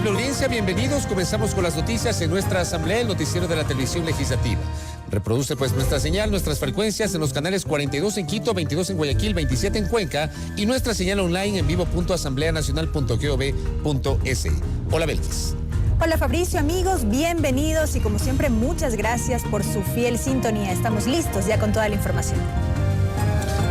Amable audiencia, bienvenidos. Comenzamos con las noticias en nuestra asamblea, el noticiero de la televisión legislativa. Reproduce pues nuestra señal, nuestras frecuencias en los canales 42 en Quito, 22 en Guayaquil, 27 en Cuenca y nuestra señal online en vivo.asambleanacional.gov.es. Hola, Belkis. Hola Fabricio, amigos, bienvenidos y como siempre muchas gracias por su fiel sintonía. Estamos listos ya con toda la información.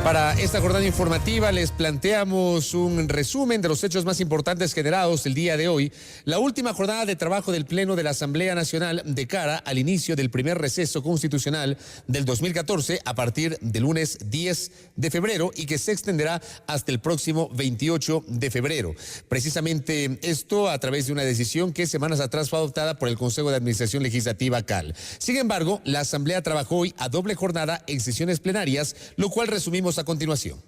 Para esta jornada informativa les planteamos un resumen de los hechos más importantes generados el día de hoy. La última jornada de trabajo del Pleno de la Asamblea Nacional de cara al inicio del primer receso constitucional del 2014 a partir del lunes 10 de febrero y que se extenderá hasta el próximo 28 de febrero. Precisamente esto a través de una decisión que semanas atrás fue adoptada por el Consejo de Administración Legislativa CAL. Sin embargo, la Asamblea trabajó hoy a doble jornada en sesiones plenarias, lo cual resumimos a continuación.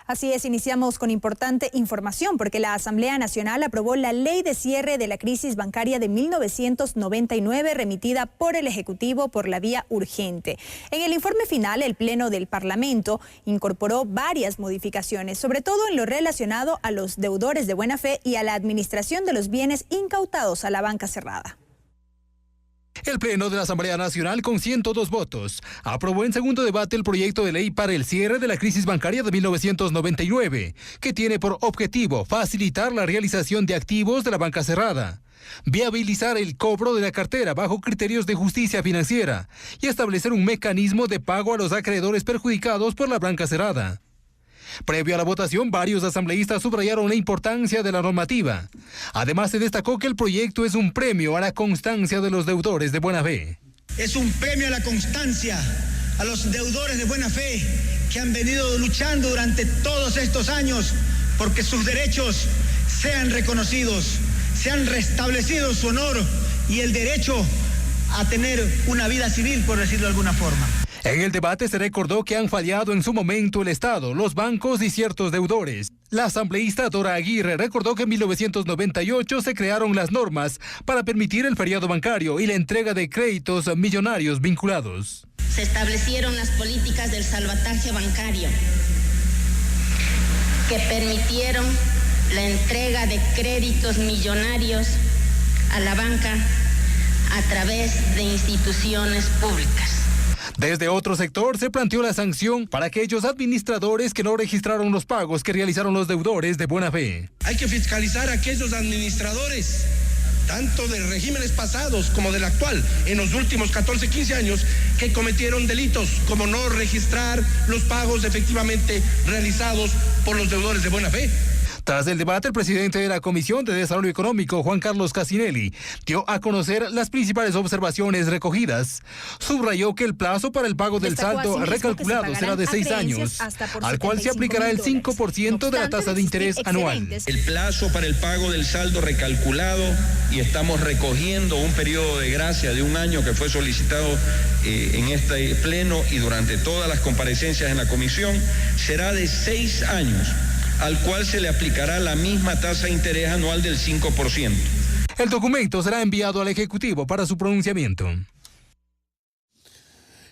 Así es, iniciamos con importante información porque la Asamblea Nacional aprobó la Ley de Cierre de la Crisis Bancaria de 1999 remitida por el Ejecutivo por la vía urgente. En el informe final, el Pleno del Parlamento incorporó varias modificaciones, sobre todo en lo relacionado a los deudores de buena fe y a la administración de los bienes incautados a la banca cerrada. El Pleno de la Asamblea Nacional, con 102 votos, aprobó en segundo debate el proyecto de ley para el cierre de la crisis bancaria de 1999, que tiene por objetivo facilitar la realización de activos de la banca cerrada, viabilizar el cobro de la cartera bajo criterios de justicia financiera y establecer un mecanismo de pago a los acreedores perjudicados por la banca cerrada. Previo a la votación, varios asambleístas subrayaron la importancia de la normativa. Además, se destacó que el proyecto es un premio a la constancia de los deudores de buena fe. Es un premio a la constancia, a los deudores de buena fe que han venido luchando durante todos estos años porque sus derechos sean reconocidos, sean restablecido su honor y el derecho a tener una vida civil, por decirlo de alguna forma. En el debate se recordó que han fallado en su momento el Estado, los bancos y ciertos deudores. La asambleísta Dora Aguirre recordó que en 1998 se crearon las normas para permitir el feriado bancario y la entrega de créditos millonarios vinculados. Se establecieron las políticas del salvataje bancario que permitieron la entrega de créditos millonarios a la banca a través de instituciones públicas. Desde otro sector se planteó la sanción para aquellos administradores que no registraron los pagos que realizaron los deudores de buena fe. Hay que fiscalizar a aquellos administradores, tanto de regímenes pasados como del actual, en los últimos 14, 15 años, que cometieron delitos como no registrar los pagos efectivamente realizados por los deudores de buena fe. Tras el debate, el presidente de la Comisión de Desarrollo Económico, Juan Carlos Casinelli, dio a conocer las principales observaciones recogidas. Subrayó que el plazo para el pago del saldo recalculado será de 6 años, al cual se aplicará el 5% de la tasa de interés anual. El plazo para el pago del saldo recalculado, y estamos recogiendo un periodo de gracia de 1 año que fue solicitado en este pleno y durante todas las comparecencias en la comisión, será de 6 años. Al cual se le aplicará la misma tasa de interés anual del 5%. El documento será enviado al Ejecutivo para su pronunciamiento.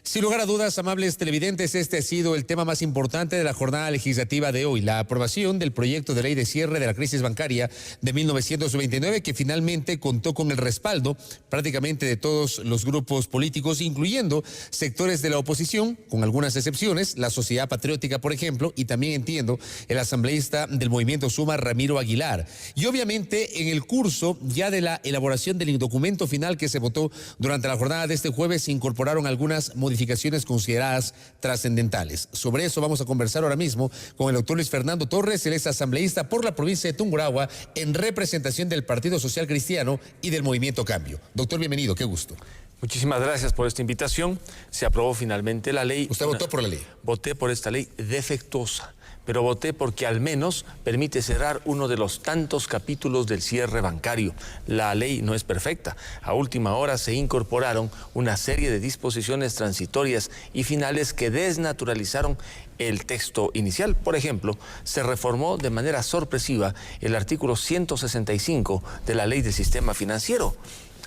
Sin lugar a dudas, amables televidentes, este ha sido el tema más importante de la jornada legislativa de hoy, la aprobación del proyecto de ley de cierre de la crisis bancaria de 1929, que finalmente contó con el respaldo prácticamente de todos los grupos políticos, incluyendo sectores de la oposición, con algunas excepciones, la Sociedad Patriótica, por ejemplo, y también entiendo el asambleísta del Movimiento Suma, Ramiro Aguilar. Y obviamente en el curso ya de la elaboración del documento final que se votó durante la jornada de este jueves, se incorporaron algunas modificaciones consideradas trascendentales. Sobre eso vamos a conversar ahora mismo con el doctor Luis Fernando Torres, él es asambleísta por la provincia de Tungurahua en representación del Partido Social Cristiano y del Movimiento Cambio. Doctor, bienvenido, qué gusto. Muchísimas gracias por esta invitación. Se aprobó finalmente la ley. ¿Usted votó por la ley? Voté por esta ley defectuosa, pero voté porque al menos permite cerrar uno de los tantos capítulos del cierre bancario. La ley no es perfecta. A última hora se incorporaron una serie de disposiciones transitorias y finales que desnaturalizaron el texto inicial. Por ejemplo, se reformó de manera sorpresiva el artículo 165 de la Ley del Sistema Financiero.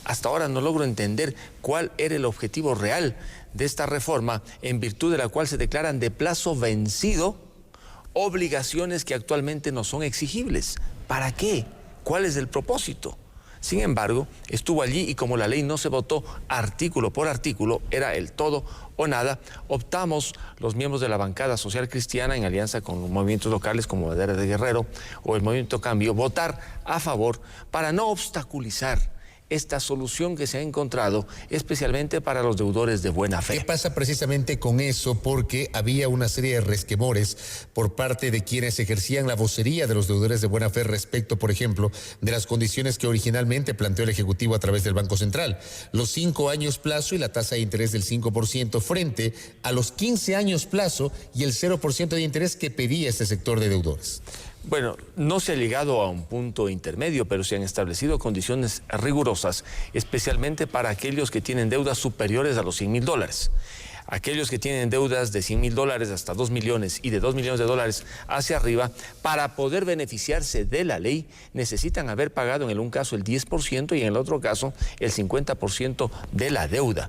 Hasta ahora no logro entender cuál era el objetivo real de esta reforma, en virtud de la cual se declaran de plazo vencido obligaciones que actualmente no son exigibles. ¿Para qué? ¿Cuál es el propósito? Sin embargo, estuvo allí y como la ley no se votó artículo por artículo, era el todo o nada, optamos los miembros de la bancada social cristiana en alianza con movimientos locales como Bandera de Guerrero o el Movimiento Cambio, votar a favor para no obstaculizar esta solución que se ha encontrado, especialmente para los deudores de buena fe. ¿Qué pasa precisamente con eso? Porque había una serie de resquemores por parte de quienes ejercían la vocería de los deudores de buena fe respecto, por ejemplo, de las condiciones que originalmente planteó el Ejecutivo a través del Banco Central. Los 5 años plazo y la tasa de interés del 5% frente a los 15 años plazo y el 0% de interés que pedía este sector de deudores. Bueno, no se ha llegado a un punto intermedio, pero se han establecido condiciones rigurosas, especialmente para aquellos que tienen deudas superiores a los $100,000. Aquellos que tienen deudas de $100,000 hasta 2 millones y de 2 millones de dólares hacia arriba, para poder beneficiarse de la ley, necesitan haber pagado en un caso el 10% y en el otro caso el 50% de la deuda.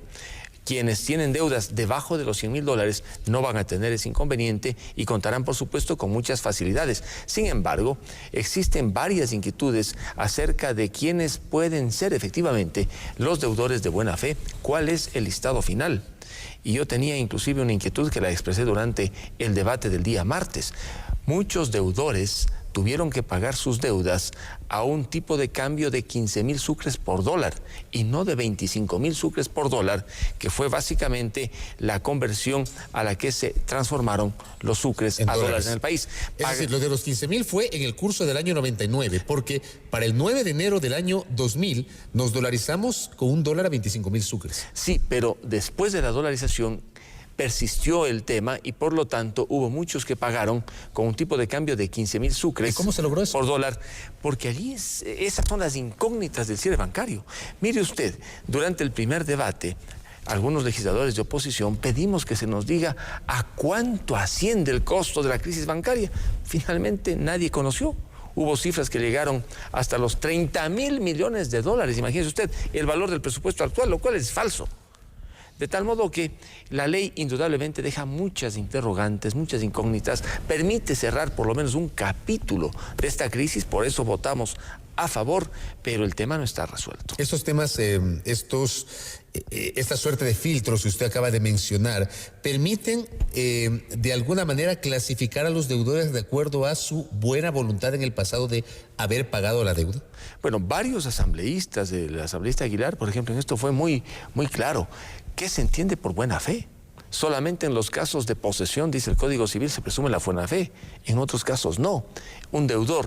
Quienes tienen deudas debajo de los $100,000 no van a tener ese inconveniente y contarán, por supuesto, con muchas facilidades. Sin embargo, existen varias inquietudes acerca de quiénes pueden ser efectivamente los deudores de buena fe. ¿Cuál es el listado final? Y yo tenía inclusive una inquietud que la expresé durante el debate del día martes. Muchos deudores tuvieron que pagar sus deudas a un tipo de cambio de 15,000 sucres por dólar y no de 25,000 sucres por dólar, que fue básicamente la conversión a la que se transformaron los sucres a dólares en el país. Es decir, lo de los 15,000 fue en el curso del año 99, porque para el 9 de enero del año 2000 nos dolarizamos con $1 a 25,000 sucres. Sí, pero después de la dolarización persistió el tema y por lo tanto hubo muchos que pagaron con un tipo de cambio de 15,000 sucres. ¿Y cómo se logró eso? Por dólar, porque allí esas son las incógnitas del cierre bancario. Mire usted, durante el primer debate, algunos legisladores de oposición pedimos que se nos diga a cuánto asciende el costo de la crisis bancaria. Finalmente nadie conoció. Hubo cifras que llegaron hasta los 30,000 millones de dólares. Imagínese usted el valor del presupuesto actual, lo cual es falso. De tal modo que la ley indudablemente deja muchas interrogantes, muchas incógnitas, permite cerrar por lo menos un capítulo de esta crisis, por eso votamos a favor, pero el tema no está resuelto. Estos temas, esta suerte de filtros que usted acaba de mencionar, ¿permiten de alguna manera clasificar a los deudores de acuerdo a su buena voluntad en el pasado de haber pagado la deuda? Bueno, varios asambleístas, el asambleísta Aguilar, por ejemplo, en esto fue muy claro. ¿Qué se entiende por buena fe? Solamente en los casos de posesión, dice el Código Civil, se presume la buena fe. En otros casos no. Un deudor,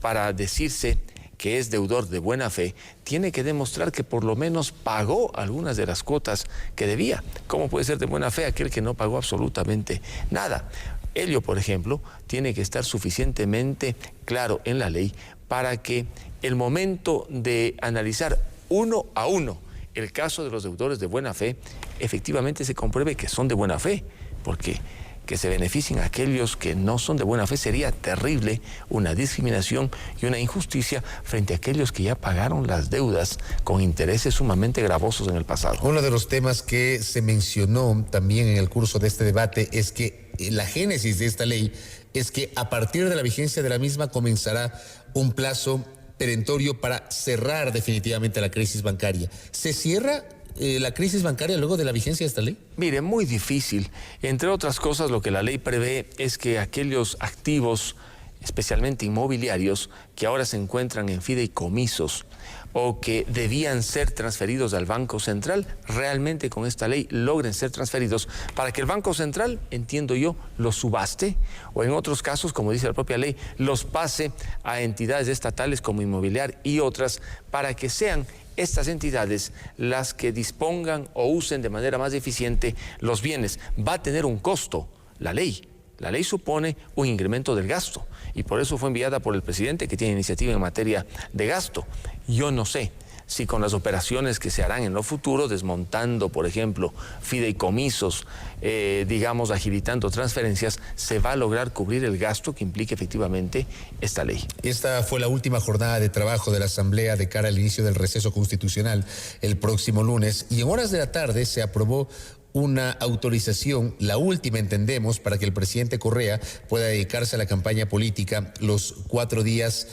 para decirse que es deudor de buena fe, tiene que demostrar que por lo menos pagó algunas de las cuotas que debía. ¿Cómo puede ser de buena fe aquel que no pagó absolutamente nada? Ello, por ejemplo, tiene que estar suficientemente claro en la ley para que el momento de analizar uno a uno el caso de los deudores de buena fe, efectivamente se compruebe que son de buena fe, porque que se beneficien a aquellos que no son de buena fe sería terrible, una discriminación y una injusticia frente a aquellos que ya pagaron las deudas con intereses sumamente gravosos en el pasado. Uno de los temas que se mencionó también en el curso de este debate es que la génesis de esta ley es que a partir de la vigencia de la misma comenzará un plazo perentorio para cerrar definitivamente la crisis bancaria. ¿Se cierra la crisis bancaria luego de la vigencia de esta ley? Mire, muy difícil. Entre otras cosas, lo que la ley prevé es que aquellos activos, especialmente inmobiliarios, que ahora se encuentran en fideicomisos o que debían ser transferidos al Banco Central, realmente con esta ley logren ser transferidos para que el Banco Central, entiendo yo, los subaste o en otros casos, como dice la propia ley, los pase a entidades estatales como Inmobiliar y otras para que sean estas entidades las que dispongan o usen de manera más eficiente los bienes. Va a tener un costo la ley. La ley supone un incremento del gasto y por eso fue enviada por el presidente, que tiene iniciativa en materia de gasto. Yo no sé si con las operaciones que se harán en lo futuro, desmontando, por ejemplo, fideicomisos, digamos, agilitando transferencias, se va a lograr cubrir el gasto que implique efectivamente esta ley. Esta fue la última jornada de trabajo de la Asamblea de cara al inicio del receso constitucional el próximo lunes y en horas de la tarde se aprobó una autorización, la última entendemos, para que el presidente Correa pueda dedicarse a la campaña política los 4 días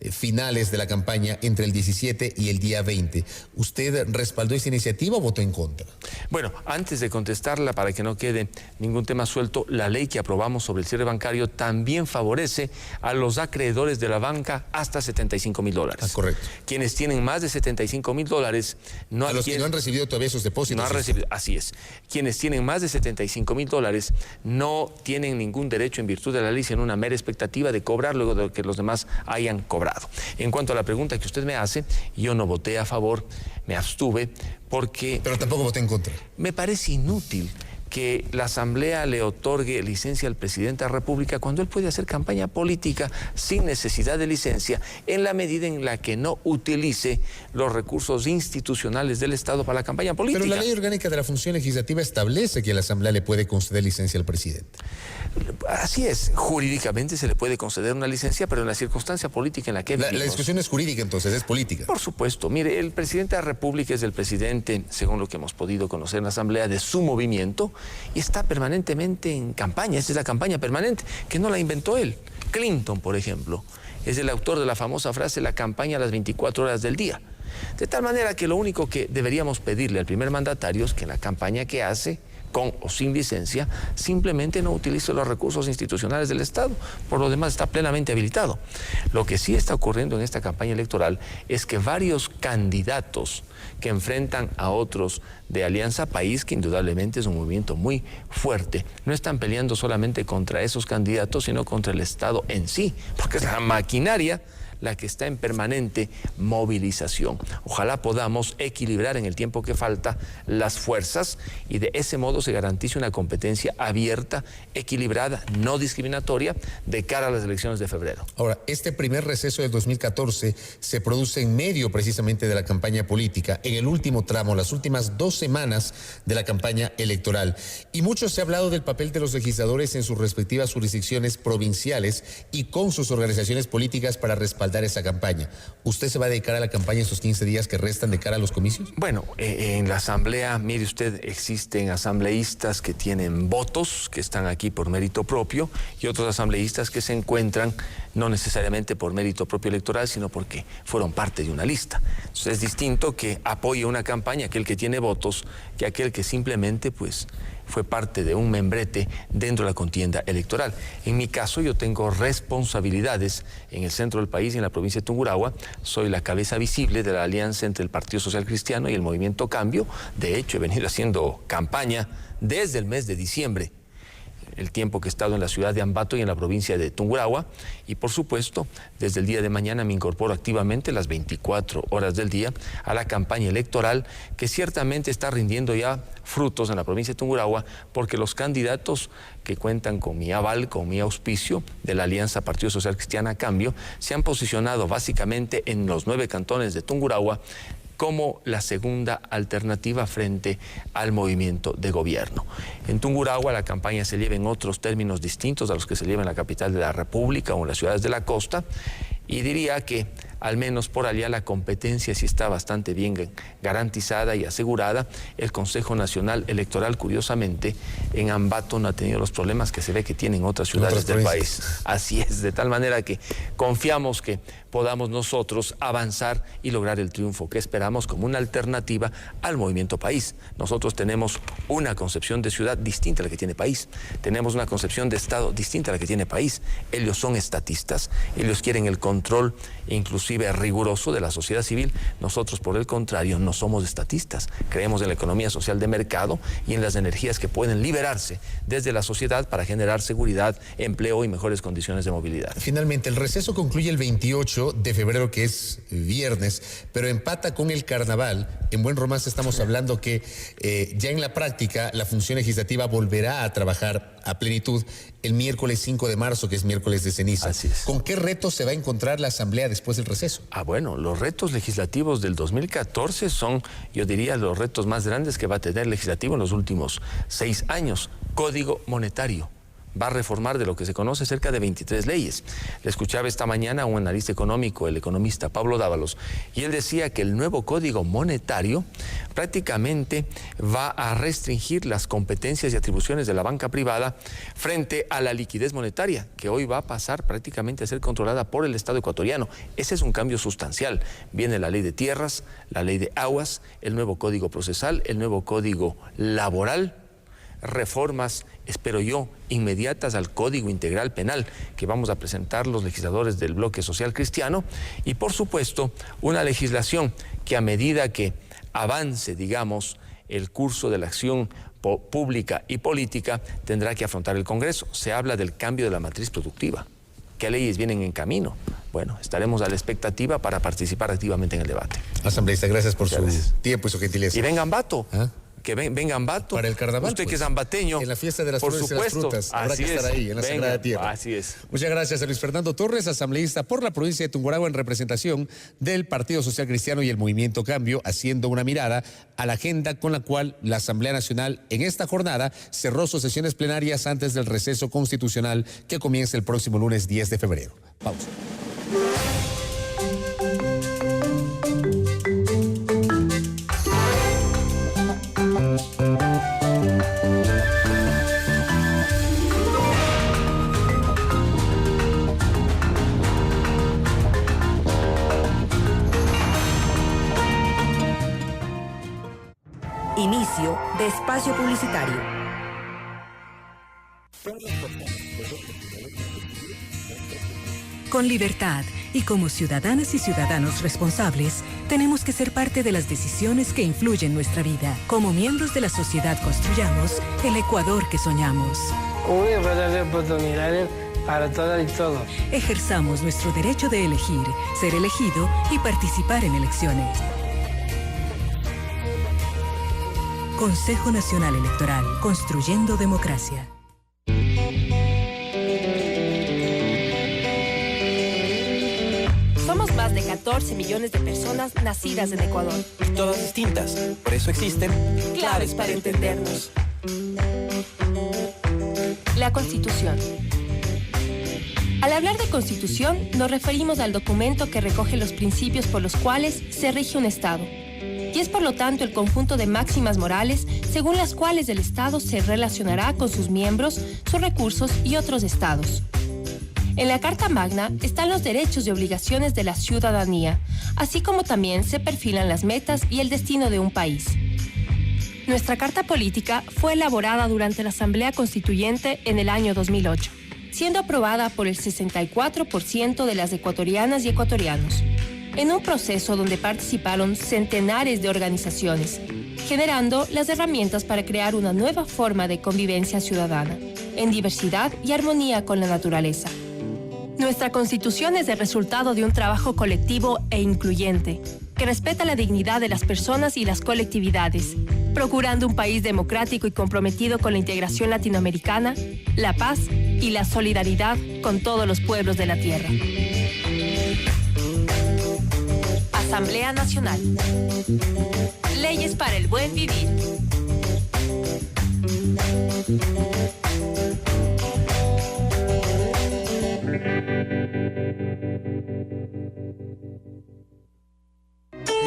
finales de la campaña entre el 17 y el día 20. ¿Usted respaldó esa iniciativa o votó en contra? Bueno, antes de contestarla, para que no quede ningún tema suelto, la ley que aprobamos sobre el cierre bancario también favorece a los acreedores de la banca hasta $75,000. Ah, correcto. Quienes tienen más de $75,000 no a los que no han recibido todavía esos depósitos. No han recibido, así es. Quienes tienen más de $75,000 no tienen ningún derecho en virtud de la ley, sino una mera expectativa de cobrar luego de que los demás hayan cobrado. En cuanto a la pregunta que usted me hace, yo no voté a favor, me abstuve porque... Pero tampoco voté en contra. Me parece inútil que la Asamblea le otorgue licencia al presidente de la República cuando él puede hacer campaña política sin necesidad de licencia, en la medida en la que no utilice los recursos institucionales del Estado para la campaña política. Pero la ley orgánica de la función legislativa establece que la Asamblea le puede conceder licencia al presidente. Así es, jurídicamente se le puede conceder una licencia, pero en la circunstancia política en la que la discusión es jurídica, entonces, es política. Por supuesto. Mire, el presidente de la República es el presidente, según lo que hemos podido conocer en la Asamblea, de su movimiento y está permanentemente en campaña. Esa es la campaña permanente, que no la inventó él. Clinton, por ejemplo, es el autor de la famosa frase, la campaña a las 24 horas del día. De tal manera que lo único que deberíamos pedirle al primer mandatario es que en la campaña que hace, con o sin licencia, simplemente no utilice los recursos institucionales del Estado. Por lo demás está plenamente habilitado. Lo que sí está ocurriendo en esta campaña electoral es que varios candidatos que enfrentan a otros de Alianza País, que indudablemente es un movimiento muy fuerte, no están peleando solamente contra esos candidatos, sino contra el Estado en sí, porque es la maquinaria la que está en permanente movilización. Ojalá podamos equilibrar en el tiempo que falta las fuerzas y de ese modo se garantice una competencia abierta, equilibrada, no discriminatoria de cara a las elecciones de febrero. Ahora, este primer receso del 2014 se produce en medio precisamente de la campaña política, en el último tramo, las últimas 2 semanas de la campaña electoral. Y mucho se ha hablado del papel de los legisladores en sus respectivas jurisdicciones provinciales y con sus organizaciones políticas para respaldar esa campaña. ¿Usted se va a dedicar a la campaña esos 15 días que restan de cara a los comicios? Bueno, en la Asamblea, mire usted, existen asambleístas que tienen votos, que están aquí por mérito propio, y otros asambleístas que se encuentran no necesariamente por mérito propio electoral, sino porque fueron parte de una lista. Entonces es distinto que apoye una campaña aquel que tiene votos que aquel que simplemente pues fue parte de un membrete dentro de la contienda electoral. En mi caso, yo tengo responsabilidades en el centro del país y en la provincia de Tungurahua. Soy la cabeza visible de la alianza entre el Partido Social Cristiano y el Movimiento Cambio. De hecho, he venido haciendo campaña desde el mes de diciembre, el tiempo que he estado en la ciudad de Ambato y en la provincia de Tungurahua, y por supuesto, desde el día de mañana me incorporo activamente las 24 horas del día a la campaña electoral, que ciertamente está rindiendo ya frutos en la provincia de Tungurahua, porque los candidatos que cuentan con mi aval, con mi auspicio de la Alianza Partido Social Cristiana Cambio, se han posicionado básicamente en los 9 cantones de Tungurahua como la segunda alternativa frente al movimiento de gobierno. En Tungurahua la campaña se lleva en otros términos distintos a los que se lleva en la capital de la República o en las ciudades de la costa, y diría que al menos por allá la competencia sí está bastante bien garantizada y asegurada. El Consejo Nacional Electoral, curiosamente, en Ambato no ha tenido los problemas que se ve que tienen otras ciudades del país. Así es, de tal manera que confiamos que podamos nosotros avanzar y lograr el triunfo que esperamos como una alternativa al movimiento país. Nosotros tenemos una concepción de ciudad distinta a la que tiene país. Tenemos una concepción de Estado distinta a la que tiene país. Ellos son estatistas, ellos quieren el control inclusive riguroso de la sociedad civil. Nosotros, por el contrario, no somos estatistas. Creemos en la economía social de mercado y en las energías que pueden liberarse desde la sociedad para generar seguridad, empleo y mejores condiciones de movilidad. Finalmente, el receso concluye el 28 de febrero, que es viernes, pero empata con el carnaval. En Buen Romance estamos hablando que ya en la práctica la función legislativa volverá a trabajar a plenitud el miércoles 5 de marzo, que es miércoles de ceniza. Así es. ¿Con qué retos se va a encontrar la Asamblea después del receso? Bueno, los retos legislativos del 2014 son, yo diría, los retos más grandes que va a tener el legislativo en los últimos 6 años. Código monetario. va a reformar de lo que se conoce cerca de 23 leyes. Le escuchaba esta mañana a un analista económico, el economista Pablo Dávalos, y él decía que el nuevo código monetario prácticamente va a restringir las competencias y atribuciones de la banca privada frente a la liquidez monetaria, que hoy va a pasar prácticamente a ser controlada por el Estado ecuatoriano. Ese es un cambio sustancial. Viene la ley de tierras, la ley de aguas, el nuevo código procesal, el nuevo código laboral, reformas, espero yo, inmediatas al Código Integral Penal que vamos a presentar los legisladores del Bloque Social Cristiano, y por supuesto una legislación que a medida que avance, digamos, el curso de la acción pública y política tendrá que afrontar el Congreso. Se habla del cambio de la matriz productiva. ¿Qué leyes vienen en camino? Bueno, estaremos a la expectativa para participar activamente en el debate. Asambleísta, gracias por su tiempo y su gentileza. Y venga Ambato. Que venga Ambato. Para el carnaval. Usted pues, que es ambateño. En la fiesta de las por flores supuesto, y las frutas. Habrá que estar ahí, en la Sagrada Tierra. Así es. Muchas gracias a Luis Fernando Torres, asambleísta por la provincia de Tungurahua en representación del Partido Social Cristiano y el Movimiento Cambio, haciendo una mirada a la agenda con la cual la Asamblea Nacional en esta jornada cerró sus sesiones plenarias antes del receso constitucional que comienza el próximo lunes 10 de febrero. Pausa. Inicio de espacio publicitario. Con libertad y como ciudadanas y ciudadanos responsables, tenemos que ser parte de las decisiones que influyen nuestra vida. Como miembros de la sociedad construyamos el Ecuador que soñamos. Una igualdad de oportunidades para todas y todos. Ejerzamos nuestro derecho de elegir, ser elegido y participar en elecciones. Consejo Nacional Electoral, construyendo democracia. Somos más de 14 millones de personas nacidas en Ecuador. Todas distintas, por eso existen claves para entendernos. La Constitución. Al hablar de Constitución, nos referimos al documento que recoge los principios por los cuales se rige un Estado. Y es por lo tanto el conjunto de máximas morales según las cuales el Estado se relacionará con sus miembros, sus recursos y otros estados. En la Carta Magna están los derechos y obligaciones de la ciudadanía, así como también se perfilan las metas y el destino de un país. Nuestra Carta Política fue elaborada durante la Asamblea Constituyente en el año 2008, siendo aprobada por el 64% de las ecuatorianas y ecuatorianos, en un proceso donde participaron centenares de organizaciones, generando las herramientas para crear una nueva forma de convivencia ciudadana, en diversidad y armonía con la naturaleza. Nuestra Constitución es el resultado de un trabajo colectivo e incluyente, que respeta la dignidad de las personas y las colectividades, procurando un país democrático y comprometido con la integración latinoamericana, la paz y la solidaridad con todos los pueblos de la tierra. Asamblea Nacional. Leyes para el buen vivir.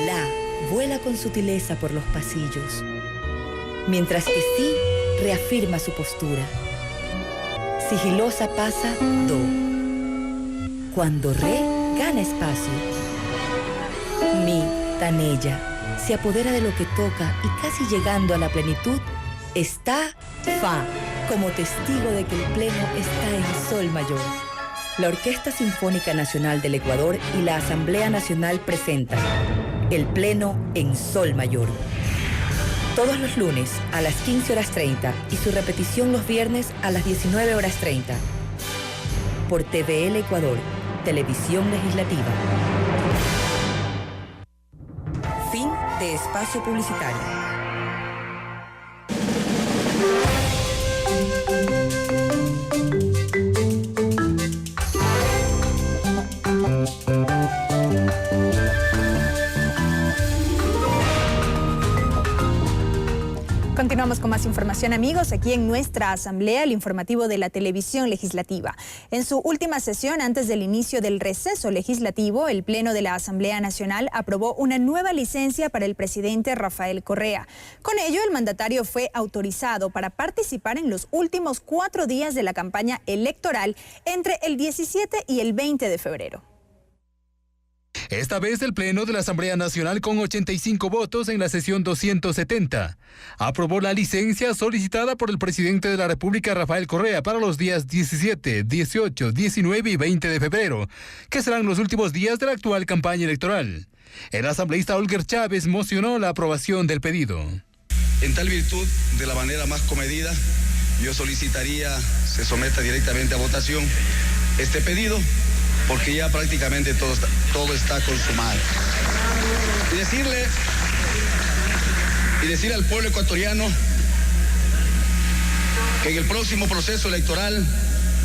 La vuela con sutileza por los pasillos, mientras que sí reafirma su postura. Sigilosa pasa do. Cuando re gana espacio. Mi, tan ella, se apodera de lo que toca y casi llegando a la plenitud, está fa, como testigo de que el pleno está en sol mayor. La Orquesta Sinfónica Nacional del Ecuador y la Asamblea Nacional presentan el pleno en sol mayor. Todos los lunes a las 15:30 y su repetición los viernes a las 19:30. Por TVL Ecuador, Televisión Legislativa. Fin de espacio publicitario. Continuamos Continuamos con más información, amigos, aquí en nuestra asamblea, el informativo de la televisión legislativa. En su última sesión, antes del inicio del receso legislativo, el Pleno de la Asamblea Nacional aprobó una nueva licencia para el presidente Rafael Correa. Con ello, el mandatario fue autorizado para participar en los últimos 4 días de la campaña electoral entre el 17 y el 20 de febrero. Esta vez el Pleno de la Asamblea Nacional, con 85 votos en la sesión 270, aprobó la licencia solicitada por el presidente de la República, Rafael Correa, para los días 17, 18, 19 y 20 de febrero, que serán los últimos días de la actual campaña electoral. El asambleísta Olger Chávez mocionó la aprobación del pedido. En tal virtud, de la manera más comedida, yo solicitaría se someta directamente a votación este pedido, porque ya prácticamente todo está consumado. Y decirle al pueblo ecuatoriano que en el próximo proceso electoral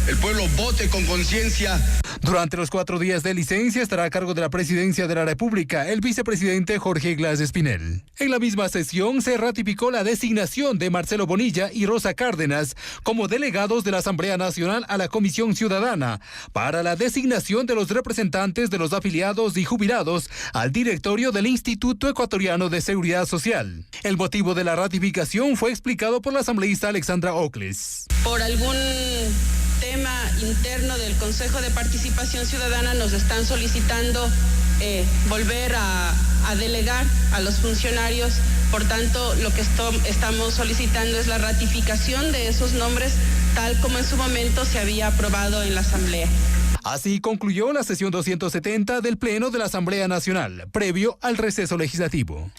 el pueblo vote con conciencia. Durante los 4 días de licencia estará a cargo de la presidencia de la República el vicepresidente Jorge Glass Espinel. En la misma sesión se ratificó la designación de Marcelo Bonilla y Rosa Cárdenas como delegados de la Asamblea Nacional a la Comisión Ciudadana para la designación de los representantes de los afiliados y jubilados al directorio del Instituto Ecuatoriano de Seguridad Social. El motivo de la ratificación fue explicado por la asambleísta Alexandra Ocles. Por algún tema interno del Consejo de Participación Ciudadana nos están solicitando volver a delegar a los funcionarios. Por tanto, lo que estamos solicitando es la ratificación de esos nombres tal como en su momento se había aprobado en la Asamblea. Así concluyó la sesión 270 del Pleno de la Asamblea Nacional, previo al receso legislativo.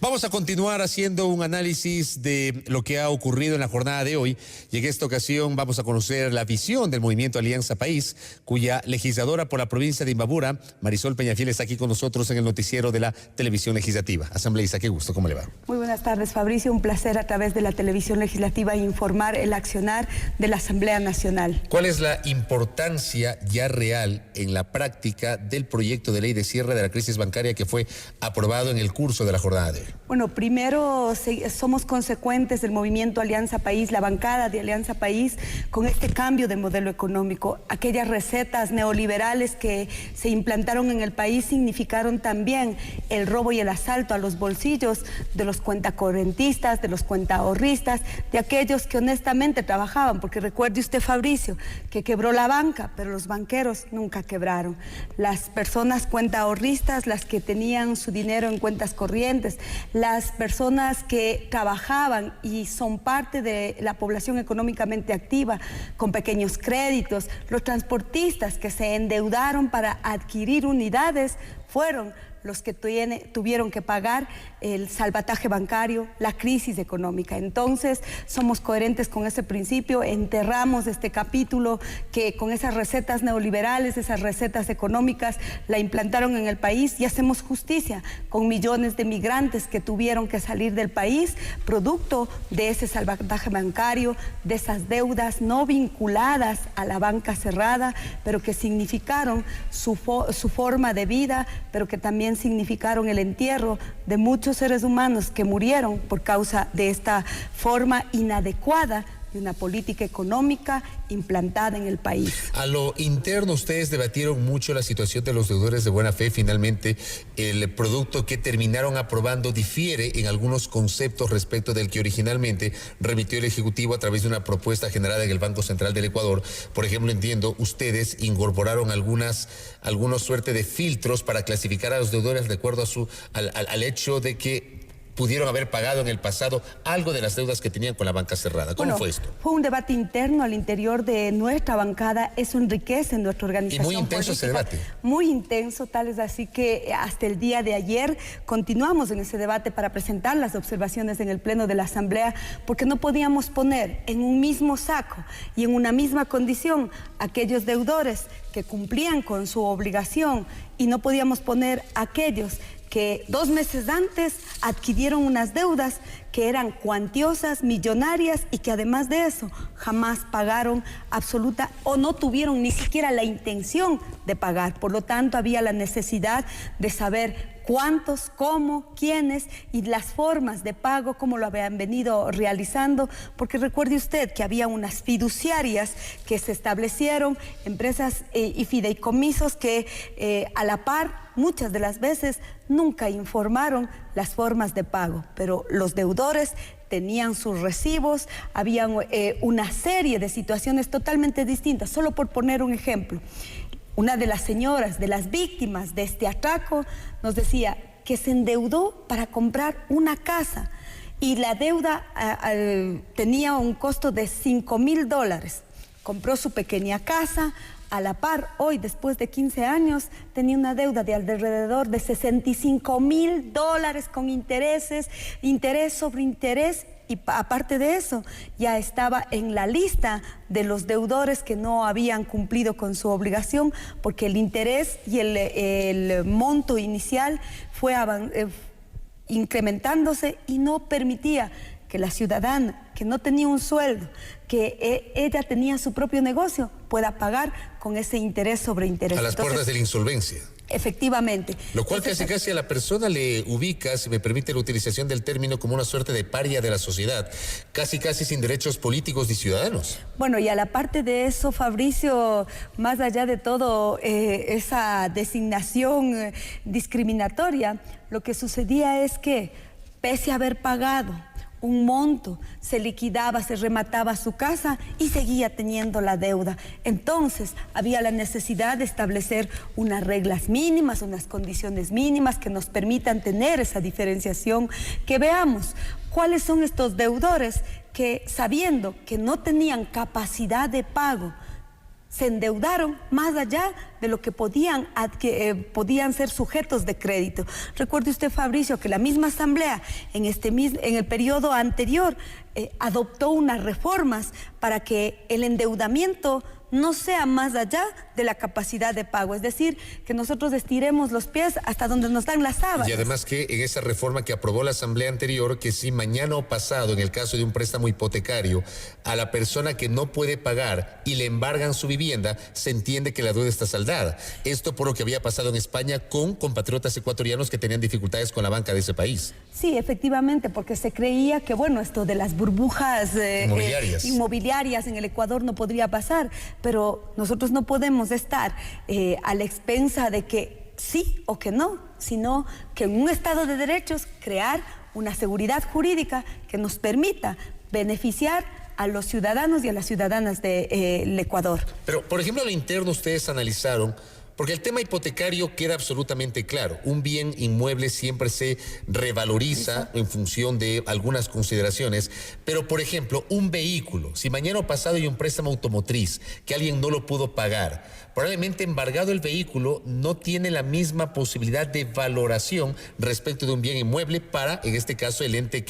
Vamos a continuar haciendo un análisis de lo que ha ocurrido en la jornada de hoy y en esta ocasión vamos a conocer la visión del Movimiento Alianza País, cuya legisladora por la provincia de Imbabura, Marisol Peñafiel, está aquí con nosotros en el noticiero de la televisión legislativa. Asambleísta, qué gusto, ¿cómo le va? Muy buenas tardes, Fabricio. Un placer a través de la televisión legislativa informar el accionar de la Asamblea Nacional. ¿Cuál es la importancia ya real en la práctica del proyecto de ley de cierre de la crisis bancaria que fue aprobado en el curso de la jornada de hoy? Bueno, primero somos consecuentes del movimiento Alianza País, la bancada de Alianza País, con este cambio de modelo económico. Aquellas recetas neoliberales que se implantaron en el país significaron también el robo y el asalto a los bolsillos de los cuentacorrentistas, de los cuentaahorristas, de aquellos que honestamente trabajaban, porque recuerde usted, Fabricio, que quebró la banca, pero los banqueros nunca quebraron. Las personas cuentaahorristas, las que tenían su dinero en cuentas corrientes, las personas que trabajaban y son parte de la población económicamente activa con pequeños créditos, los transportistas que se endeudaron para adquirir unidades, fueron los que tuvieron que pagar el salvataje bancario, la crisis económica. Entonces, somos coherentes con ese principio, enterramos este capítulo que con esas recetas neoliberales, esas recetas económicas, la implantaron en el país y hacemos justicia con millones de migrantes que tuvieron que salir del país, producto de ese salvataje bancario, de esas deudas no vinculadas a la banca cerrada, pero que significaron su forma de vida, pero que también significaron el entierro de muchos seres humanos que murieron por causa de esta forma inadecuada de una política económica implantada en el país. A lo interno, ustedes debatieron mucho la situación de los deudores de buena fe. Finalmente, el producto que terminaron aprobando difiere en algunos conceptos respecto del que originalmente remitió el Ejecutivo a través de una propuesta generada en el Banco Central del Ecuador. Por ejemplo, entiendo, ustedes incorporaron algunos suerte de filtros para clasificar a los deudores de acuerdo a al hecho de que pudieron haber pagado en el pasado algo de las deudas que tenían con la banca cerrada. ¿Cómo fue esto? Fue un debate interno al interior de nuestra bancada, eso enriquece nuestra organización. Y muy intenso ese debate. Muy intenso, tal es así que hasta el día de ayer continuamos en ese debate para presentar las observaciones en el Pleno de la Asamblea, porque no podíamos poner en un mismo saco y en una misma condición aquellos deudores que cumplían con su obligación y no podíamos poner aquellos que 2 meses antes adquirieron unas deudas que eran cuantiosas, millonarias y que además de eso jamás pagaron absoluta o no tuvieron ni siquiera la intención de pagar. Por lo tanto, había la necesidad de saber cuántos, cómo, quiénes y las formas de pago, cómo lo habían venido realizando, porque recuerde usted que había unas fiduciarias que se establecieron, empresas y fideicomisos que a la par, muchas de las veces, nunca informaron las formas de pago, pero los deudores tenían sus recibos, había una serie de situaciones totalmente distintas. Solo por poner un ejemplo, una de las señoras, de las víctimas de este atraco, nos decía que se endeudó para comprar una casa y la deuda tenía un costo de $5,000. Compró su pequeña casa, a la par, hoy, después de 15 años, tenía una deuda de alrededor de $65,000 con intereses, interés sobre interés. Y aparte de eso, ya estaba en la lista de los deudores que no habían cumplido con su obligación, porque el interés y el monto inicial fue incrementándose y no permitía que la ciudadana, que no tenía un sueldo, que ella tenía su propio negocio, pueda pagar con ese interés sobre interés. A las puertas de la insolvencia. Efectivamente. Lo cual casi a la persona le ubica, si me permite la utilización del término, como una suerte de paria de la sociedad, casi sin derechos políticos ni ciudadanos. Bueno, y a la parte de eso, Fabricio, más allá de todo esa designación discriminatoria, lo que sucedía es que, pese a haber pagado un monto, se liquidaba, se remataba su casa y seguía teniendo la deuda. Entonces, había la necesidad de establecer unas reglas mínimas, unas condiciones mínimas que nos permitan tener esa diferenciación, que veamos cuáles son estos deudores que, sabiendo que no tenían capacidad de pago, se endeudaron más allá de lo que podían ser sujetos de crédito. Recuerde usted, Fabricio, que la misma Asamblea en el periodo anterior adoptó unas reformas para que el endeudamiento no sea más allá de la capacidad de pago, es decir, que nosotros estiremos los pies hasta donde nos dan las sábanas. Y además que en esa reforma que aprobó la Asamblea anterior, que si mañana o pasado, en el caso de un préstamo hipotecario, a la persona que no puede pagar y le embargan su vivienda, se entiende que la deuda está saldada. Esto por lo que había pasado en España con compatriotas ecuatorianos que tenían dificultades con la banca de ese país. Sí, efectivamente, porque se creía que, bueno, esto de las burbujas inmobiliarias en el Ecuador no podría pasar, pero nosotros no podemos estar a la expensa de que sí o que no, sino que en un Estado de derechos crear una seguridad jurídica que nos permita beneficiar a los ciudadanos y a las ciudadanas del Ecuador. Pero, por ejemplo, a lo interno ustedes analizaron, porque el tema hipotecario queda absolutamente claro. Un bien inmueble siempre se revaloriza en función de algunas consideraciones, pero, por ejemplo, un vehículo, si mañana o pasado hay un préstamo automotriz que alguien no lo pudo pagar, probablemente embargado el vehículo no tiene la misma posibilidad de valoración respecto de un bien inmueble para, en este caso, el ente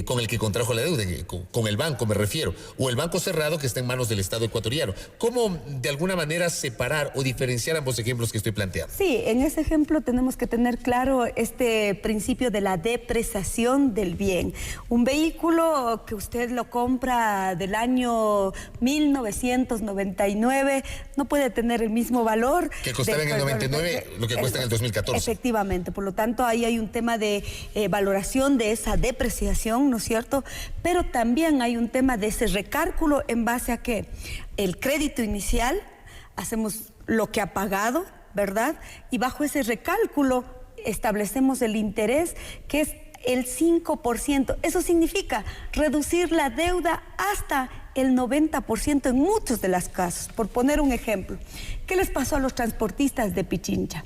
con el que contrajo la deuda, con el banco me refiero, o el banco cerrado que está en manos del Estado ecuatoriano. ¿Cómo, de alguna manera, separar o diferenciar ambos ejemplos que estoy planteando? Sí, en ese ejemplo tenemos que tener claro este principio de la depreciación del bien. Un vehículo que usted lo compra del año 1999 no puede tener el mismo valor que costaba en el 99 lo que cuesta en el 2014. Efectivamente, por lo tanto ahí hay un tema de valoración de esa depreciación, ¿no es cierto? Pero también hay un tema de ese recálculo en base a que el crédito inicial, hacemos lo que ha pagado, ¿verdad? Y bajo ese recálculo establecemos el interés, que es el 5%. Eso significa reducir la deuda hasta el 90% en muchos de los casos. Por poner un ejemplo, ¿qué les pasó a los transportistas de Pichincha?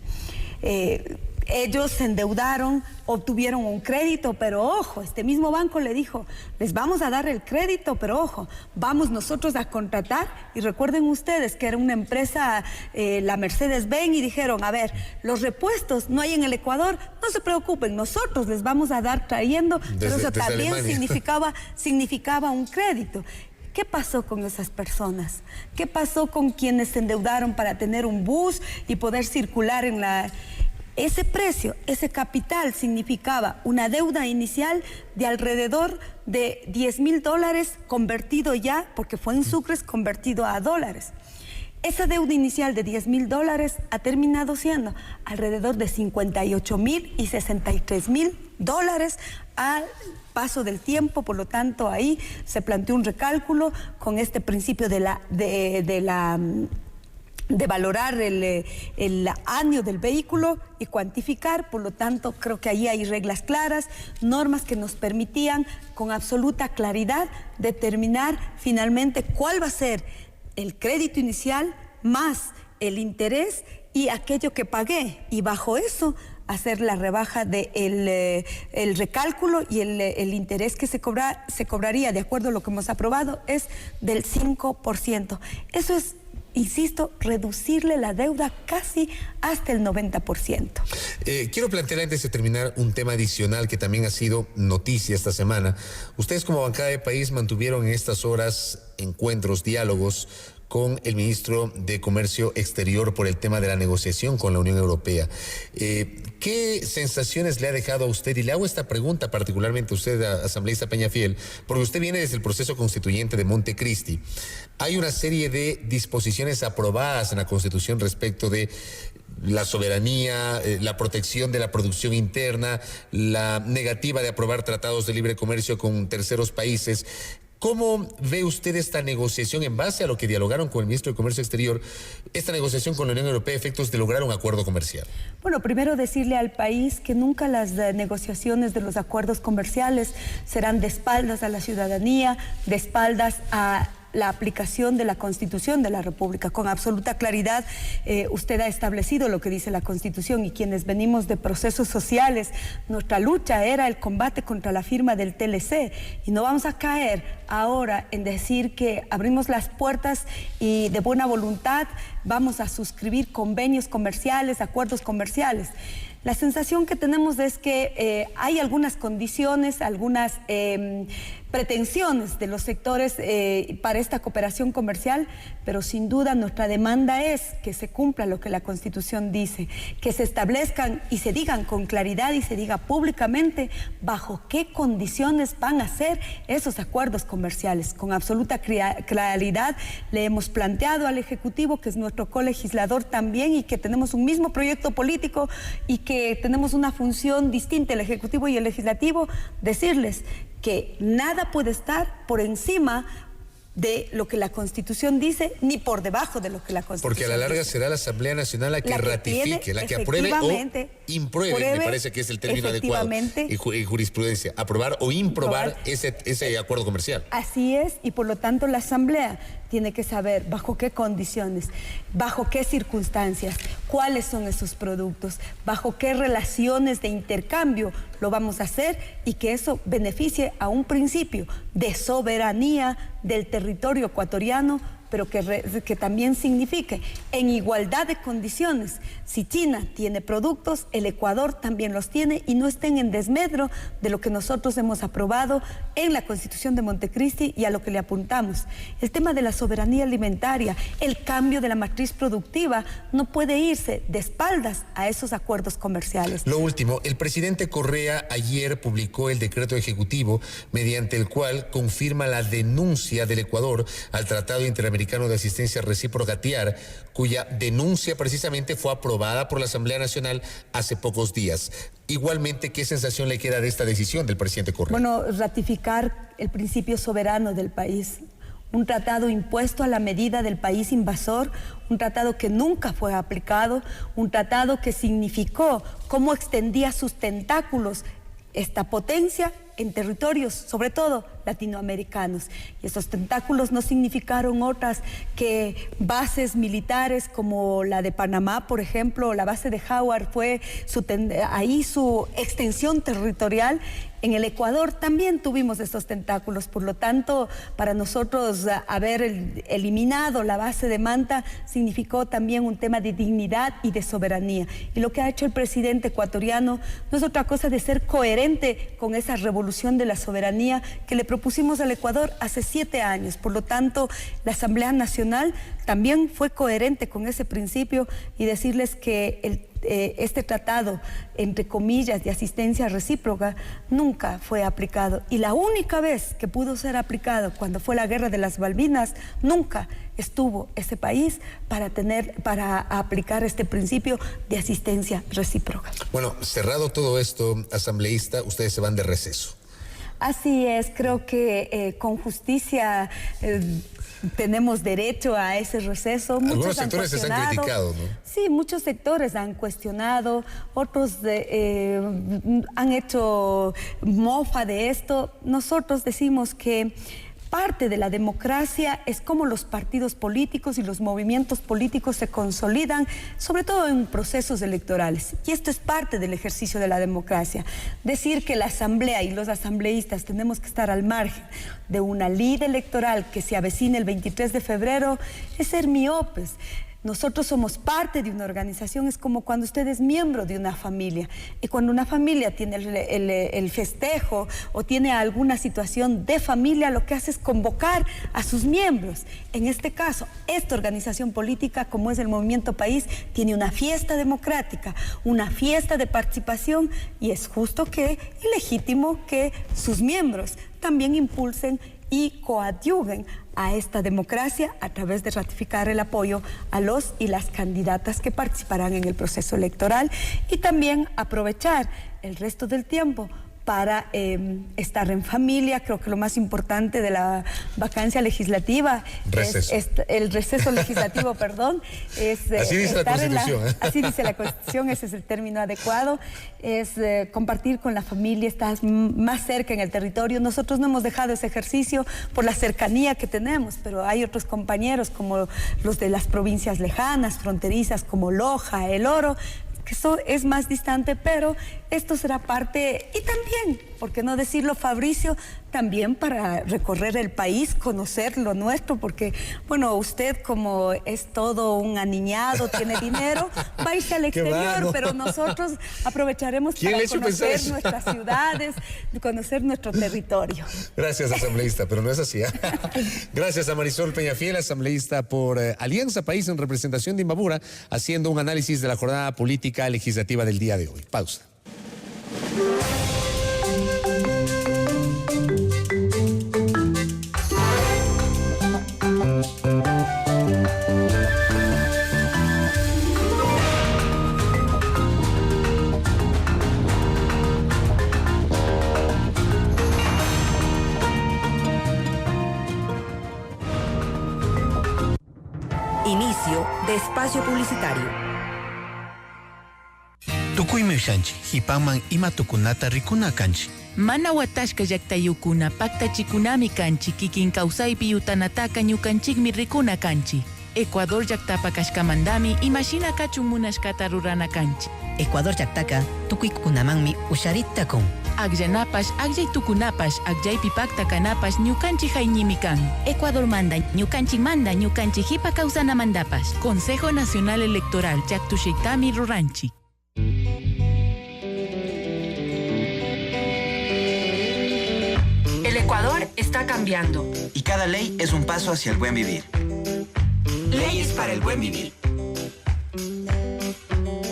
Ellos se endeudaron, obtuvieron un crédito, pero ojo, este mismo banco le dijo, les vamos a dar el crédito, pero ojo, vamos nosotros a contratar. Y recuerden ustedes que era una empresa, la Mercedes-Benz, y dijeron, a ver, los repuestos no hay en el Ecuador, no se preocupen, nosotros les vamos a dar trayendo, pero eso también significaba un crédito. ¿Qué pasó con esas personas? ¿Qué pasó con quienes se endeudaron para tener un bus y poder circular Ese precio, ese capital significaba una deuda inicial de alrededor de $10.000 convertido ya, porque fue en sucres, convertido a dólares. Esa deuda inicial de $10.000 ha terminado siendo alrededor de $58.000 y $63.000 al paso del tiempo. Por lo tanto, ahí se planteó un recálculo con este principio de valorar el año del vehículo y cuantificar. Por lo tanto, creo que ahí hay reglas claras, normas que nos permitían con absoluta claridad determinar finalmente cuál va a ser el crédito inicial más el interés y aquello que pagué, y bajo eso hacer la rebaja del el recálculo, y el interés que se cobraría, de acuerdo a lo que hemos aprobado, es del 5%. Eso es, insisto, reducirle la deuda casi hasta el 90%. Quiero plantear, antes de terminar, un tema adicional que también ha sido noticia esta semana. Ustedes, como bancada de país, mantuvieron en estas horas encuentros, diálogos con el ministro de Comercio Exterior por el tema de la negociación con la Unión Europea. ¿Qué sensaciones le ha dejado a usted? Y le hago esta pregunta particularmente a usted, asambleísta Peñafiel, porque usted viene desde el proceso constituyente de Montecristi. Hay una serie de disposiciones aprobadas en la Constitución respecto de la soberanía, la protección de la producción interna, la negativa de aprobar tratados de libre comercio con terceros países. ¿Cómo ve usted esta negociación en base a lo que dialogaron con el ministro de Comercio Exterior, esta negociación con la Unión Europea, efectos de lograr un acuerdo comercial? Bueno, primero decirle al país que nunca las negociaciones de los acuerdos comerciales serán de espaldas a la ciudadanía, de espaldas a la aplicación de la Constitución de la República. Con absoluta claridad, usted ha establecido lo que dice la Constitución, y quienes venimos de procesos sociales, nuestra lucha era el combate contra la firma del TLC, y no vamos a caer ahora en decir que abrimos las puertas y de buena voluntad vamos a suscribir convenios comerciales, acuerdos comerciales. La sensación que tenemos es que hay algunas condiciones, algunas pretensiones de los sectores para esta cooperación comercial, pero sin duda nuestra demanda es que se cumpla lo que la Constitución dice, que se establezcan y se digan con claridad y se diga públicamente bajo qué condiciones van a ser esos acuerdos comerciales. Con absoluta claridad le hemos planteado al Ejecutivo, que es nuestro colegislador también, y que tenemos un mismo proyecto político y que tenemos una función distinta, el Ejecutivo y el Legislativo, decirles que nada puede estar por encima de lo que la Constitución dice, ni por debajo de lo que la Constitución dice. Porque a la larga será la Asamblea Nacional la que ratifique, la que apruebe o impruebe, me parece que es el término adecuado en jurisprudencia, aprobar o improbar ese acuerdo comercial. Así es, y por lo tanto la Asamblea tiene que saber bajo qué condiciones, bajo qué circunstancias, cuáles son esos productos, bajo qué relaciones de intercambio lo vamos a hacer, y que eso beneficie a un principio de soberanía del territorio ecuatoriano, pero que también signifique en igualdad de condiciones. Si China tiene productos, el Ecuador también los tiene, y no estén en desmedro de lo que nosotros hemos aprobado en la Constitución de Montecristi y a lo que le apuntamos. El tema de la soberanía alimentaria, el cambio de la matriz productiva, no puede irse de espaldas a esos acuerdos comerciales. Lo último, el presidente Correa ayer publicó el decreto ejecutivo mediante el cual confirma la denuncia del Ecuador al Tratado Interamericano de Asistencia Recíproca TIAR, cuya denuncia precisamente fue aprobada por la Asamblea Nacional hace pocos días. Igualmente, ¿qué sensación le queda de esta decisión del presidente Correa? Bueno, ratificar el principio soberano del país. Un tratado impuesto a la medida del país invasor, un tratado que nunca fue aplicado, un tratado que significó cómo extendía sus tentáculos esta potencia en territorios, sobre todo latinoamericanos. Y esos tentáculos no significaron otras que bases militares como la de Panamá, por ejemplo, la base de Howard fue ahí su extensión territorial. En el Ecuador también tuvimos estos tentáculos, por lo tanto, para nosotros haber eliminado la base de Manta significó también un tema de dignidad y de soberanía. Y lo que ha hecho el presidente ecuatoriano no es otra cosa de ser coherente con esa revolución de la soberanía que le propusimos al Ecuador hace 7 años. Por lo tanto, la Asamblea Nacional también fue coherente con ese principio, y decirles que este tratado, entre comillas, de asistencia recíproca, nunca fue aplicado. Y la única vez que pudo ser aplicado, cuando fue la guerra de las Malvinas, nunca estuvo ese país para aplicar este principio de asistencia recíproca. Bueno, cerrado todo esto, asambleísta, ustedes se van de receso. Así es, creo que con justicia tenemos derecho a ese receso. Algunos sectores se han criticado, ¿no? Sí, muchos sectores han cuestionado, otros han hecho mofa de esto. Nosotros decimos que parte de la democracia es cómo los partidos políticos y los movimientos políticos se consolidan, sobre todo en procesos electorales. Y esto es parte del ejercicio de la democracia. Decir que la asamblea y los asambleístas tenemos que estar al margen de una lid electoral que se avecina el 23 de febrero es ser miopes. Nosotros somos parte de una organización, es como cuando usted es miembro de una familia. Y cuando una familia tiene el festejo o tiene alguna situación de familia, lo que hace es convocar a sus miembros. En este caso, esta organización política, como es el Movimiento País, tiene una fiesta democrática, una fiesta de participación, y es justo y legítimo que sus miembros también impulsen y coadyuven a esta democracia a través de ratificar el apoyo a los y las candidatas que participarán en el proceso electoral, y también aprovechar el resto del tiempo para estar en familia. Creo que lo más importante de la vacancia legislativa es el receso legislativo, perdón. Así dice la Constitución. Así dice la Constitución, ese es el término adecuado. Es compartir con la familia, estar más cerca en el territorio. Nosotros no hemos dejado ese ejercicio por la cercanía que tenemos, pero hay otros compañeros como los de las provincias lejanas, fronterizas, como Loja, El Oro, que eso es más distante, pero esto será parte, y también, ¿por qué no decirlo, Fabricio? También para recorrer el país, conocer lo nuestro, porque, bueno, usted como es todo un aniñado, tiene dinero, va a irse al exterior, pero nosotros aprovecharemos para conocer nuestras ciudades, conocer nuestro territorio. Gracias, asambleísta, pero no es así, ¿eh? Gracias a Marisol Peñafiel, asambleísta por Alianza País en representación de Imbabura, haciendo un análisis de la jornada política legislativa del día de hoy. Pausa. Inicio de espacio publicitario. Tukuymi ushanchi, hipanman ima tukunata rikuna kanchi. Mana watashka llaktayukuna paktachikunami kanchi, kikin kawsaypi yutanataka ñukanchikmi rikuna kanchi. Ecuador llaktapa kashkamandami imashina kachun munashkata rurana kanchi. Ecuador llaktaka tukuykunamanmi usharita kun. Akllanapash, akllay akllaypi pakta kanapash ñukanchik haynimi kan. Ecuador manda, ñukanchik hipa kawsanamandapash. Consejo Nacional Electoral llaktushaitami ruranchi. El Ecuador está cambiando. Y cada ley es un paso hacia el buen vivir. Leyes para el buen vivir.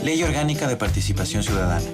Ley Orgánica de Participación Ciudadana.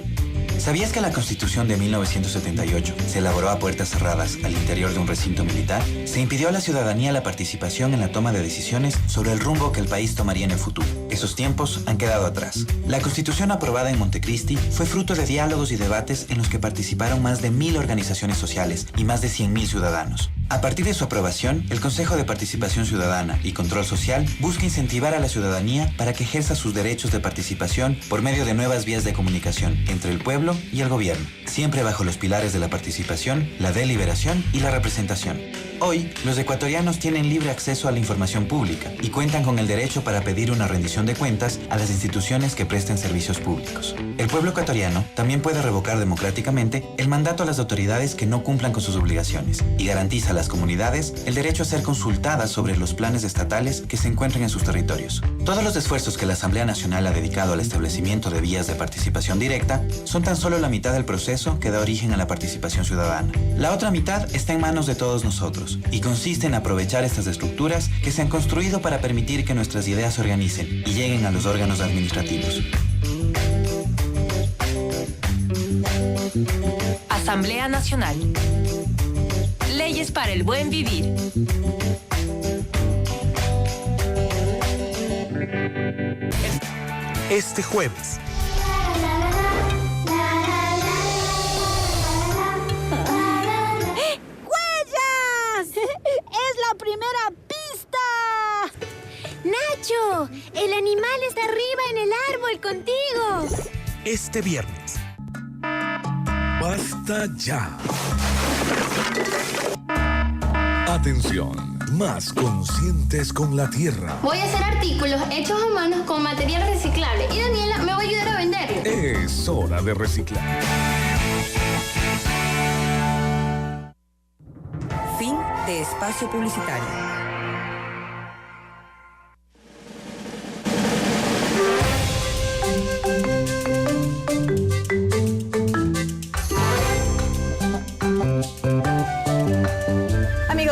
¿Sabías que la Constitución de 1978 se elaboró a puertas cerradas al interior de un recinto militar? Se impidió a la ciudadanía la participación en la toma de decisiones sobre el rumbo que el país tomaría en el futuro. Esos tiempos han quedado atrás. La Constitución aprobada en Montecristi fue fruto de diálogos y debates en los que participaron más de 1000 organizaciones sociales y más de 100.000 ciudadanos. A partir de su aprobación, el Consejo de Participación Ciudadana y Control Social busca incentivar a la ciudadanía para que ejerza sus derechos de participación por medio de nuevas vías de comunicación entre el pueblo y el gobierno, siempre bajo los pilares de la participación, la deliberación y la representación. Hoy, los ecuatorianos tienen libre acceso a la información pública y cuentan con el derecho para pedir una rendición de cuentas a las instituciones que presten servicios públicos. El pueblo ecuatoriano también puede revocar democráticamente el mandato a las autoridades que no cumplan con sus obligaciones y garantiza a las comunidades el derecho a ser consultadas sobre los planes estatales que se encuentren en sus territorios. Todos los esfuerzos que la Asamblea Nacional ha dedicado al establecimiento de vías de participación directa son tan solo la mitad del proceso que da origen a la participación ciudadana. La otra mitad está en manos de todos nosotros y consiste en aprovechar estas estructuras que se han construido para permitir que nuestras ideas se organicen y lleguen a los órganos administrativos. Asamblea Nacional. Leyes para el buen vivir. Este jueves. ¡Huellas! ¡Es la primera pista! ¡Nacho! El animal está arriba en el árbol contigo. Este viernes. ¡Basta ya! Atención, más conscientes con la tierra. Voy a hacer artículos hechos a mano con material reciclable y Daniela me va a ayudar a venderlo. Es hora de reciclar. Fin de espacio publicitario.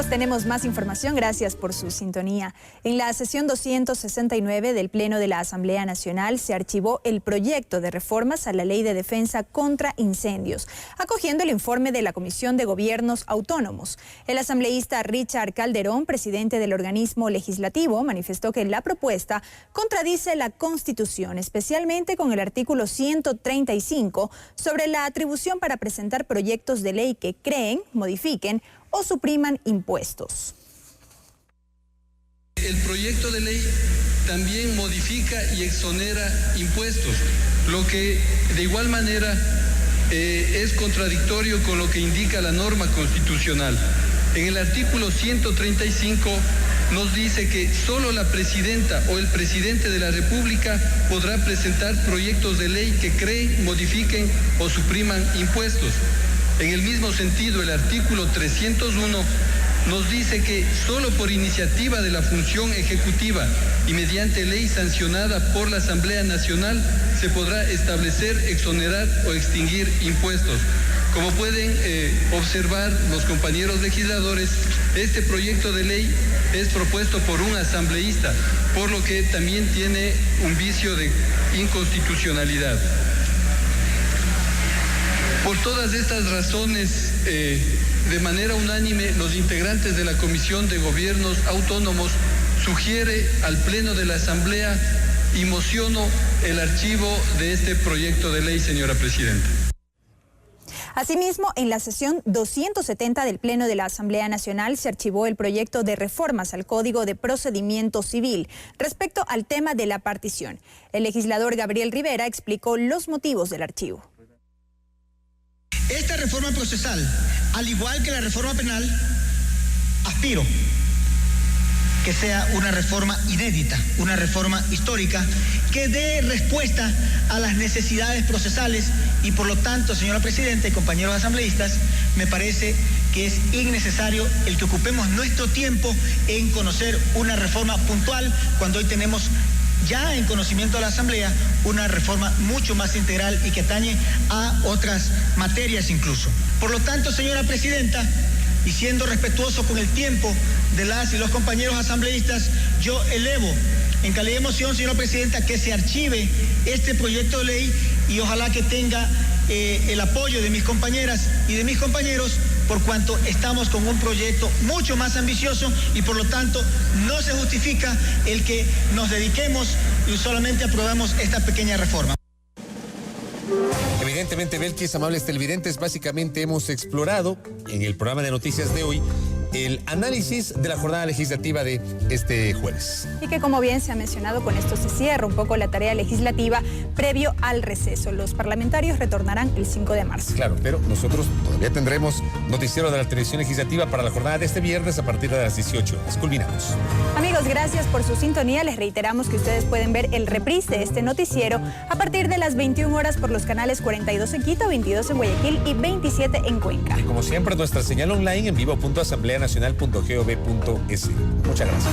Tenemos más información, gracias por su sintonía. En la sesión 269 del Pleno de la Asamblea Nacional se archivó el proyecto de reformas a la Ley de Defensa contra Incendios, acogiendo el informe de la Comisión de Gobiernos Autónomos. El asambleísta Richard Calderón, presidente del organismo legislativo, manifestó que la propuesta contradice la Constitución, especialmente con el artículo 135 sobre la atribución para presentar proyectos de ley que creen, modifiquen o supriman impuestos. El proyecto de ley también modifica y exonera impuestos, lo que de igual manera es contradictorio con lo que indica la norma constitucional. En el artículo 135 nos dice que solo la presidenta o el presidente de la República podrá presentar proyectos de ley que creen, modifiquen o supriman impuestos. En el mismo sentido, el artículo 301 nos dice que solo por iniciativa de la función ejecutiva y mediante ley sancionada por la Asamblea Nacional se podrá establecer, exonerar o extinguir impuestos. Como pueden observar los compañeros legisladores, este proyecto de ley es propuesto por un asambleísta, por lo que también tiene un vicio de inconstitucionalidad. Por todas estas razones, de manera unánime, los integrantes de la Comisión de Gobiernos Autónomos sugiere al Pleno de la Asamblea y mociono el archivo de este proyecto de ley, señora Presidenta. Asimismo, en la sesión 270 del Pleno de la Asamblea Nacional se archivó el proyecto de reformas al Código de Procedimiento Civil respecto al tema de la partición. El legislador Gabriel Rivera explicó los motivos del archivo. Esta reforma procesal, al igual que la reforma penal, aspiro que sea una reforma inédita, una reforma histórica, que dé respuesta a las necesidades procesales y por lo tanto, señora Presidenta y compañeros asambleístas, me parece que es innecesario el que ocupemos nuestro tiempo en conocer una reforma puntual cuando hoy tenemos ya en conocimiento de la Asamblea una reforma mucho más integral y que atañe a otras materias incluso. Por lo tanto, señora Presidenta, y siendo respetuoso con el tiempo de las y los compañeros asambleístas, yo elevo en calidad de moción, señora Presidenta, que se archive este proyecto de ley y ojalá que tenga el apoyo de mis compañeras y de mis compañeros, por cuanto estamos con un proyecto mucho más ambicioso y por lo tanto no se justifica el que nos dediquemos y solamente aprobamos esta pequeña reforma. Evidentemente, Belkis, amables televidentes, básicamente hemos explorado en el programa de noticias de hoy el análisis de la jornada legislativa de este jueves. Y que, como bien se ha mencionado, con esto se cierra un poco la tarea legislativa previo al receso. Los parlamentarios retornarán el 5 de marzo. Claro, pero nosotros todavía tendremos noticiero de la televisión legislativa para la jornada de este viernes a partir de las 18 horas. Culminamos. Amigos, gracias por su sintonía. Les reiteramos que ustedes pueden ver el reprise de este noticiero a partir de las 21 horas por los canales 42 en Quito, 22 en Guayaquil y 27 en Cuenca. Y como siempre, nuestra señal online en vivo.asambleanacional.gov.es. Muchas gracias.